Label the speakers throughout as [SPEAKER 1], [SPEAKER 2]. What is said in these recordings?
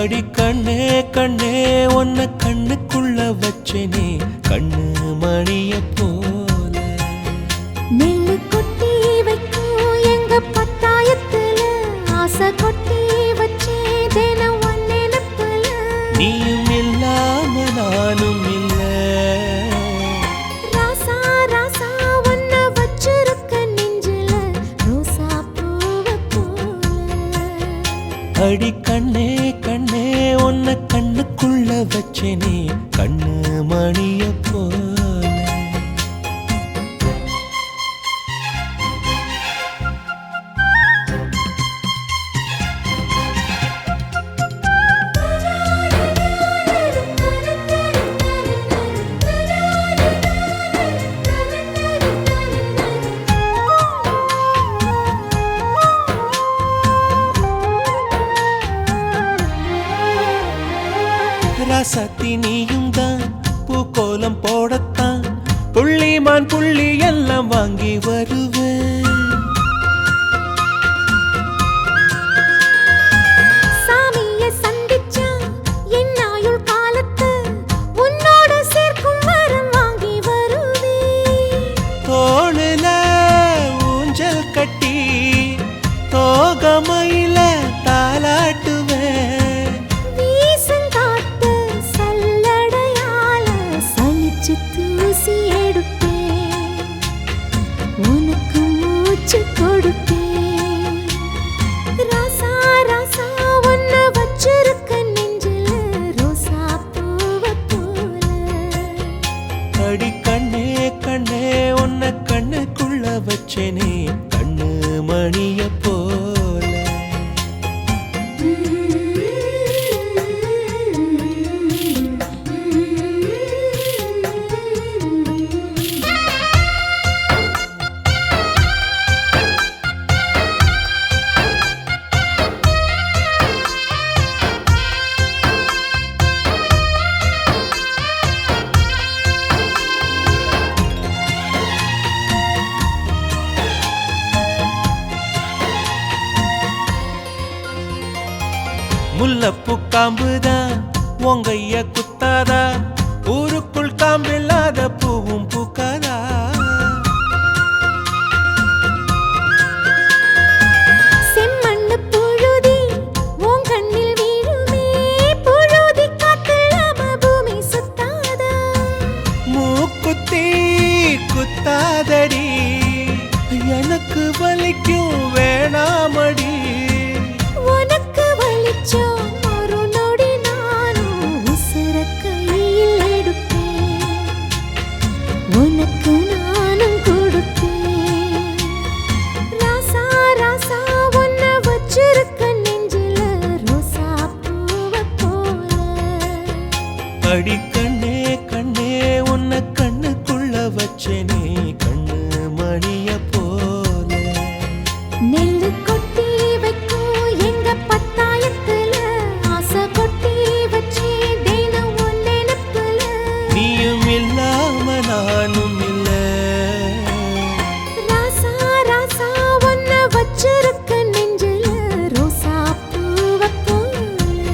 [SPEAKER 1] அடி கண்ணே கண்ணே உன்னை கண்ணுக்குள்ள வச்சேனே கண்ணு மணிய போல.
[SPEAKER 2] நெல்லு கொட்டி வைக்கும் எங்க பத்தாயத்துல ஆசை கொட்டி வச்சே தினம் ஒன் நினைப்புல.
[SPEAKER 1] நீயும் இல்லாம நானும் இல்ல.
[SPEAKER 2] ராசா ராசா உன்னை வச்சிருக்க நெஞ்சில ரோசா பூவை போல.
[SPEAKER 1] அடி கண்ணே கண்ணே உன்னை கண்ணுக்குள்ள வச்சேனே கண்ணு மணிய போல. ராசாத்தி நீயும் தான் பூக்கோலம் போடத்தான் புள்ளிமான் புள்ளி எல்லாம் வாங்கி வருவேன்.
[SPEAKER 2] சாமிய சந்திச்சா என் ஆயுள் காலத்து உன்னோட சேர்க்கும் வரம் வாங்கி வருவேன்.
[SPEAKER 1] தோளுல ஊஞ்சல் கட்டி தோகமையில தாலாட்டுவேன்.
[SPEAKER 2] தூசி எடுப்பேன் உனக்கு மூச்சு கொடுப்பேன். ராசா ராசா உன்னை வச்சிருக்க நெஞ்சில ரோசா பூவை போல.
[SPEAKER 1] அடி கண்ணே கண்ணே உன்னை கண்ணுக்குள்ள வச்சேனே கண்ணு மணிய போல. முல்லப்பூ காம்புதான் உங்கைய குத்தாதா ஊருக்குள் காம்பில்லாத பூவும் பூக்காதா.
[SPEAKER 2] செம்மண்ணு புழுதி உன் கண்ணில் வீழுமே புழுதி காத்தில்லாம பூமி சுத்தாதா.
[SPEAKER 1] மூக்குத்தி குத்தாதடி எனக்கு வலிக்கும் வேணாமடி.
[SPEAKER 2] உனக்கு வலிச்சோம் ஒரு நொடி நானும் உசுர கையில் எடுப்பேன் உனக்கு நானும் கொடுப்பேன். ராசா ராசா உன்னை வச்சிருக்க நெஞ்சில ரோசா பூவை போல.
[SPEAKER 1] அடி கண்ணே கண்ணே உன்னை கண்ணுக்குள்ள வச்சேனே கண்ணு மணிய போல.
[SPEAKER 2] நெல்லு கொட்டி வைக்கும் எங்க பத்தாயத்துல ஆசை கொட்டி வச்சே தினம் ஒன் நினைப்புல.
[SPEAKER 1] நீயும் இல்லாம நானும் இல்ல.
[SPEAKER 2] ராசா ராசா உன்னை வச்சிருக்க நெஞ்சில ரோசா பூவை போல.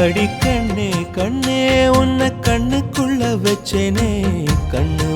[SPEAKER 1] அடி கண்ணே கண்ணே உன்னை கண்ணுக்குள்ள வச்சேனே கண்ணு